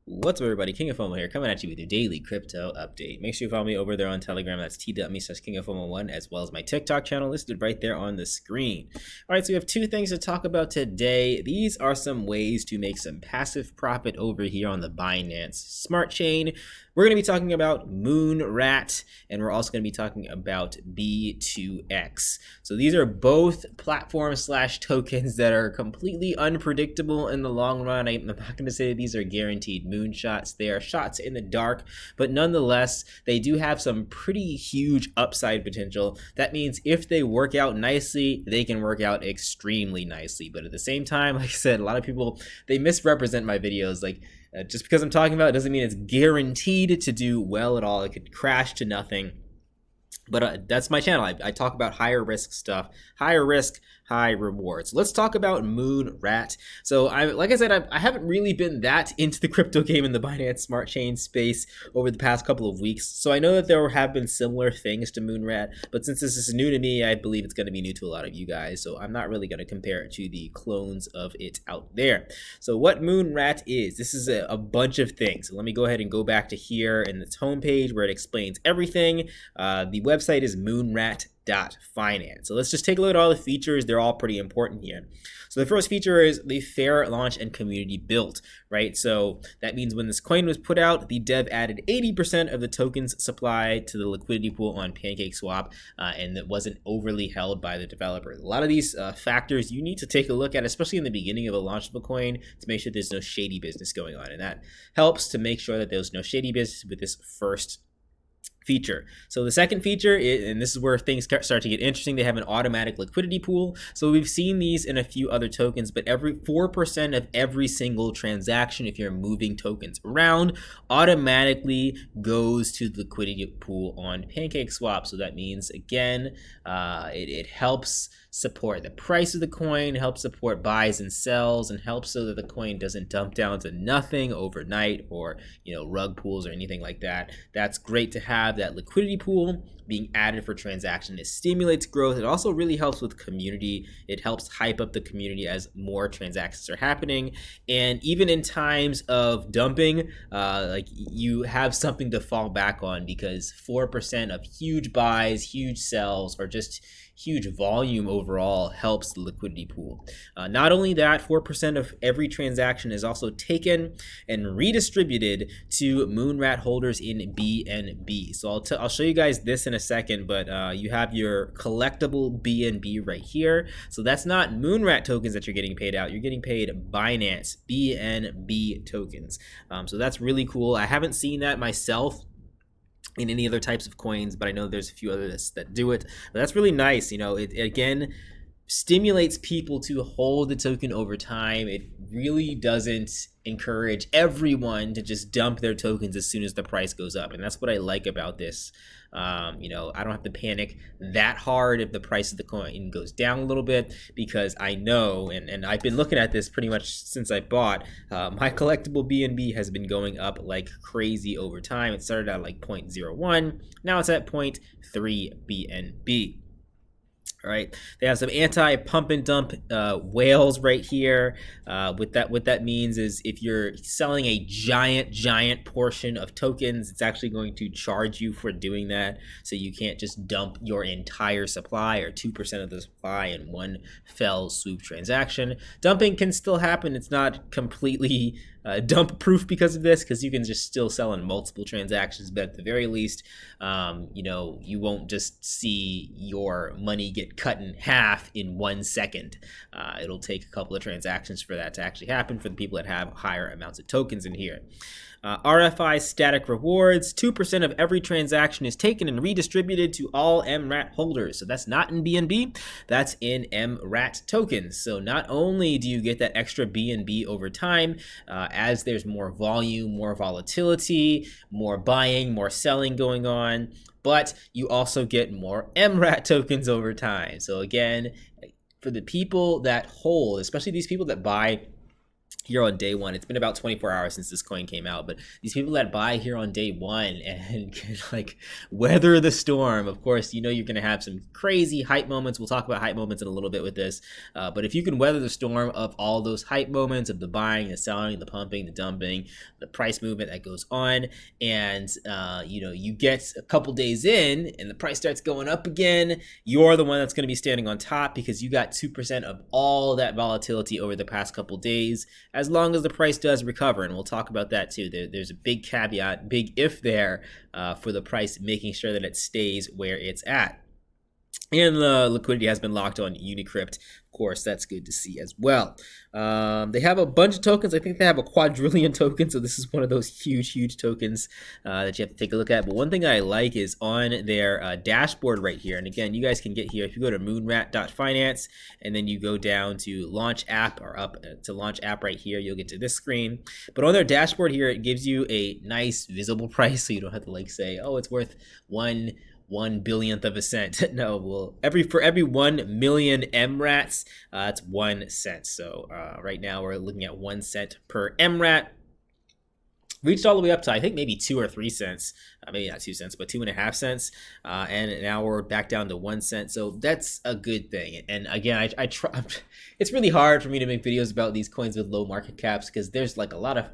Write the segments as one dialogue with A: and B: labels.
A: What's up, everybody? King of Fomo here, coming at you with your daily crypto update. Make sure you follow me over there on Telegram. That's t.me/KingofFomo1, as well as my TikTok channel listed right there on the screen. All right, so we have two things to talk about today. These are some ways to make some passive profit over here on the Binance Smart Chain. We're going to be talking about MRat, and we're also going to be talking about B2X. So these are both platform/tokens that are completely unpredictable in the long run. I'm not going to say that these are guaranteed moonshots. They are shots in the dark, but nonetheless, they do have some pretty huge upside potential. That means if they work out nicely, they can work out extremely nicely. But at the same time, like I said, a lot of people, they misrepresent my videos. Just because I'm talking about it doesn't mean it's guaranteed to do well at all. It could crash to nothing. But that's my channel. I talk about higher risk stuff, higher risk, high rewards. Let's talk about MRat. So like I said, I haven't really been that into the crypto game in the Binance Smart Chain space over the past couple of weeks. So I know that there have been similar things to MRat, but since this is new to me, I believe it's going to be new to a lot of you guys. So I'm not really going to compare it to the clones of it out there. So what MRat is, this is a bunch of things. So let me go ahead and go back to here in its homepage where it explains everything. The website is MRat.finance. So let's just take a look at all the features. They're all pretty important here. So the first feature is the fair launch and community built, right? So that means when this coin was put out, the dev added 80% of the tokens supply to the liquidity pool on PancakeSwap, and that wasn't overly held by the developer. A lot of these factors you need to take a look at, especially in the beginning of a launch of a coin, to make sure there's no shady business going on. And that helps to make sure that there's no shady business with this first feature. So the second feature is, and this is where things start to get interesting, they have an automatic liquidity pool. So we've seen these in a few other tokens, but every 4% of every single transaction, if you're moving tokens around, automatically goes to the liquidity pool on PancakeSwap. So that means, again, it helps support the price of the coin, helps support buys and sells, and helps so that the coin doesn't dump down to nothing overnight, or rug pools or anything like that. That's great to have that liquidity pool being added for transaction. It stimulates growth. It also really helps with community. It helps hype up the community as more transactions are happening. And even in times of dumping, you have something to fall back on, because 4% of huge buys, huge sells, or just huge volume overall helps the liquidity pool. Not only that, 4% of every transaction is also taken and redistributed to MRat holders in BNB. So I'll show you guys this in a second, but you have your collectible BNB right here. So that's not MRat tokens that you're getting paid out. You're getting paid Binance BNB tokens. So that's really cool. I haven't seen that myself in any other types of coins, but I know there's a few others that do it. But that's really nice. It again stimulates people to hold the token over time. It really doesn't encourage everyone to just dump their tokens as soon as the price goes up, and that's what I like about this. I don't have to panic that hard if the price of the coin goes down a little bit, because I know, and I've been looking at this pretty much since I bought, my collectible BNB has been going up like crazy over time. It started at like 0.01, now it's at 0.3 BNB. All right, they have some anti-pump and dump whales right here. What that means is if you're selling a giant portion of tokens, it's actually going to charge you for doing that. So you can't just dump your entire supply or 2% of the supply in one fell swoop transaction. Dumping can still happen. It's not completely dump proof because of this, because you can just still sell in multiple transactions, but at the very least, you won't just see your money get cut in half in 1 second. It'll take a couple of transactions for that to actually happen for the people that have higher amounts of tokens in here. RFI static rewards, 2% of every transaction is taken and redistributed to all MRat holders. So that's not in BNB, that's in MRat tokens. So not only do you get that extra BNB over time, as there's more volume, more volatility, more buying, more selling going on, but you also get more MRat tokens over time. So again, for the people that hold, especially these people that buy here on day one. It's been about 24 hours since this coin came out, but these people that buy here on day one and can like weather the storm, of course, you know you're going to have some crazy hype moments. We'll talk about hype moments in a little bit with this, but if you can weather the storm of all those hype moments of the buying, the selling, the pumping, the dumping, the price movement that goes on, and you know, you get a couple days in and the price starts going up again, you're the one that's going to be standing on top because you got 2% of all that volatility over the past couple days, as long as the price does recover. And we'll talk about that too. There's a big caveat, big if there, for the price, making sure that it stays where it's at. And the liquidity has been locked on Unicrypt. Of course, that's good to see as well. They have a bunch of tokens. I think they have a quadrillion tokens, so this is one of those huge tokens that you have to take a look at. But one thing I like is on their dashboard right here. And again, you guys can get here if you go to MRat.finance and then you go down to launch app, or up to launch app right here, you'll get to this screen. But on their dashboard here, it gives you a nice visible price, so you don't have to like say, oh, it's worth one billionth of a cent. No, well, for every 1 million MRats, that's 1 cent. So right now we're looking at 1 cent per MRat. Reached all the way up to, I think, maybe 2 or 3 cents, maybe not 2 cents, but 2.5 cents, and now we're back down to 1 cent. So that's a good thing. And again, I try. It's really hard for me to make videos about these coins with low market caps because there's like a lot of,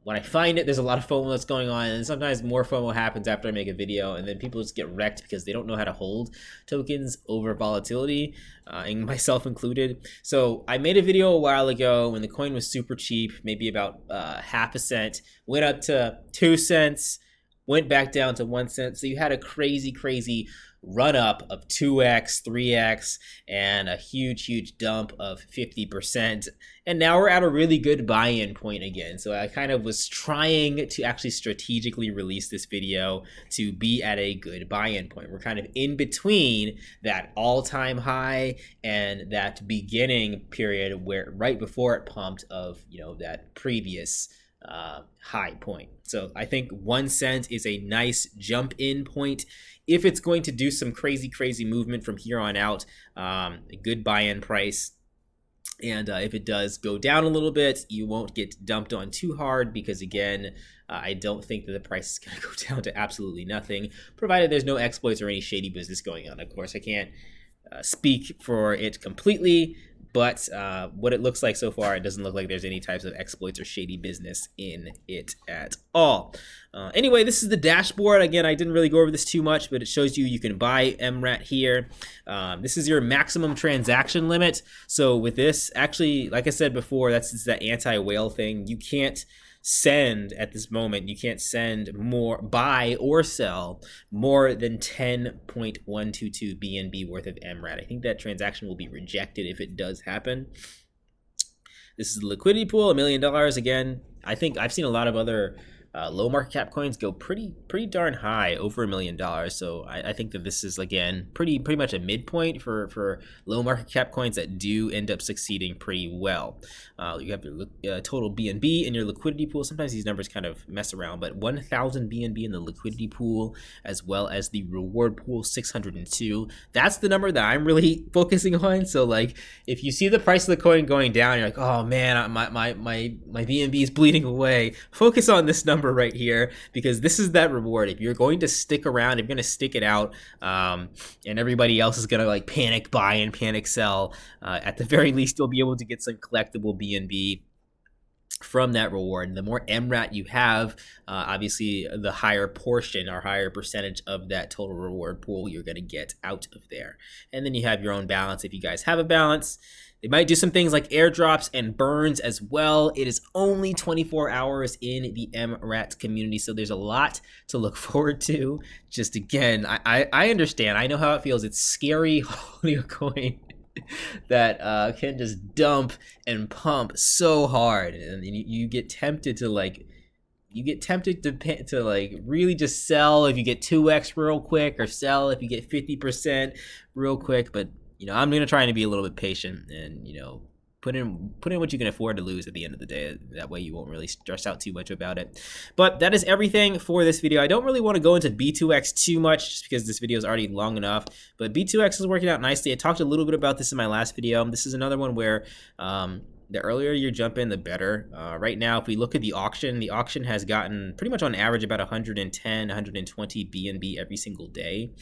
A: when I find it, there's a lot of FOMO that's going on, and sometimes more FOMO happens after I make a video, and then people just get wrecked because they don't know how to hold tokens over volatility, and myself included. So I made a video a while ago when the coin was super cheap, maybe about half a cent, went up to 2 cents, went back down to 1 cent. So you had a crazy run up of 2x, 3x, and a huge dump of 50%. And now we're at a really good buy-in point again. So I kind of was trying to actually strategically release this video to be at a good buy-in point. We're kind of in between that all-time high and that beginning period where right before it pumped of, you know, that previous high point. So I think 1 cent is a nice jump in point. If it's going to do some crazy movement from here on out, a good buy-in price. And if it does go down a little bit, you won't get dumped on too hard because, again, I don't think that the price is going to go down to absolutely nothing, provided there's no exploits or any shady business going on. Of course, I can't speak for it completely, but what it looks like so far, it doesn't look like there's any types of exploits or shady business in it at all. Anyway, this is the dashboard. Again, I didn't really go over this too much, but it shows you can buy MRat here. This is your maximum transaction limit. So with this, actually, like I said before, that's that anti-whale thing. You can't send at this moment, you can't send more, buy or sell more than 10.122 BNB worth of MRat. I think that transaction will be rejected if it does happen. This is the liquidity pool, $1 million. Again, I think I've seen a lot of other low market cap coins go pretty darn high, over $1 million. So I think that this is, again, pretty much a midpoint for low market cap coins that do end up succeeding pretty well. You have your total BNB in your liquidity pool. Sometimes these numbers kind of mess around, but 1,000 BNB in the liquidity pool, as well as the reward pool, 602. That's the number that I'm really focusing on. So like, if you see the price of the coin going down, you're like, oh man, my BNB is bleeding away. Focus on this number right here, because this is that reward. If you're going to stick around, if you're going to stick it out, and everybody else is going to like panic buy and panic sell, at the very least, you'll be able to get some collectible BNB from that reward. And the more MRat you have, obviously the higher portion or higher percentage of that total reward pool you're going to get out of there. And then you have your own balance if you guys have a balance. They might do some things like airdrops and burns as well. It is only 24 hours in the MRat community, so there's a lot to look forward to. Just again, I understand. I know how it feels. It's scary holding a coin that can just dump and pump so hard, and you get tempted to like, really just sell if you get 2x real quick, or sell if you get 50% real quick. But you know, I'm gonna try to be a little bit patient and, you know, put in what you can afford to lose at the end of the day. That way you won't really stress out too much about it. But that is everything for this video. I don't really want to go into B2X too much just because this video is already long enough, but B2X is working out nicely. I talked a little bit about this in my last video. This is another one where The earlier you jump in, the better. Right now, if we look at the auction has gotten pretty much on average about 110, 120 BNB every single day.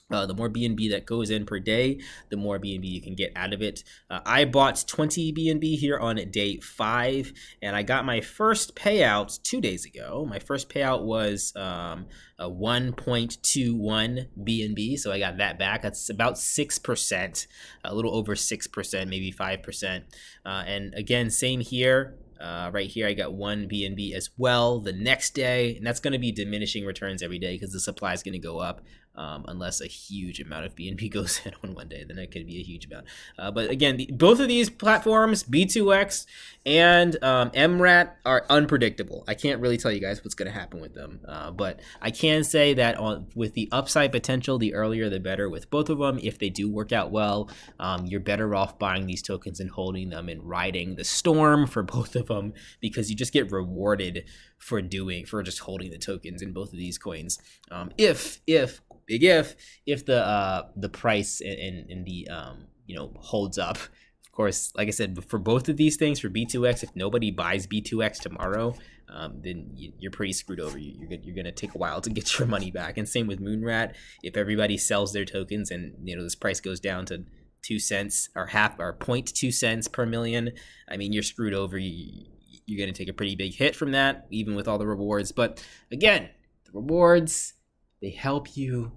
A: The more BNB that goes in per day, the more BNB you can get out of it. I bought 20 BNB here on day 5, and I got my first payout 2 days ago. My first payout was a 1.21 BNB, so I got that back. That's about 6%, a little over 6%, maybe 5%. And again, same here. Right here, I got 1 BNB as well the next day, and that's going to be diminishing returns every day because the supply is going to go up. Unless a huge amount of BNB goes in on one day, then it could be a huge amount. But again, both of these platforms, B2X and MRat, are unpredictable. I can't really tell you guys what's going to happen with them. But I can say that with the upside potential, the earlier the better with both of them. If they do work out well, you're better off buying these tokens and holding them and riding the storm for both of them, because you just get rewarded for just holding the tokens in both of these coins. If the price and the holds up. Of course, like I said, for both of these things, for B2X, if nobody buys B2X tomorrow, then you're pretty screwed over. You're gonna take a while to get your money back. And same with MRat. If everybody sells their tokens and this price goes down to 2 cents or 0.2 cents per million, I mean, you're screwed over. You're gonna take a pretty big hit from that, even with all the rewards. But again, the rewards, they help you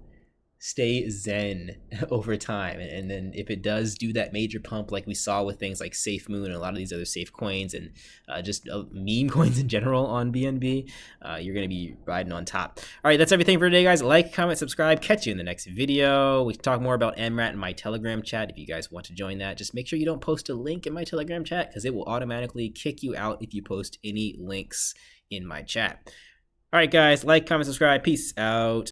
A: stay zen over time, and then if it does do that major pump like we saw with things like Safe Moon and a lot of these other safe coins and just meme coins in general on BNB, you're going to be riding on top. All right, that's everything for today, guys. Like, comment, subscribe. Catch you in the next video. We can talk more about MRat in my Telegram chat if you guys want to join that. Just make sure you don't post a link in my Telegram chat, because it will automatically kick you out if you post any links in my chat. All right, guys, like, comment, subscribe. Peace out.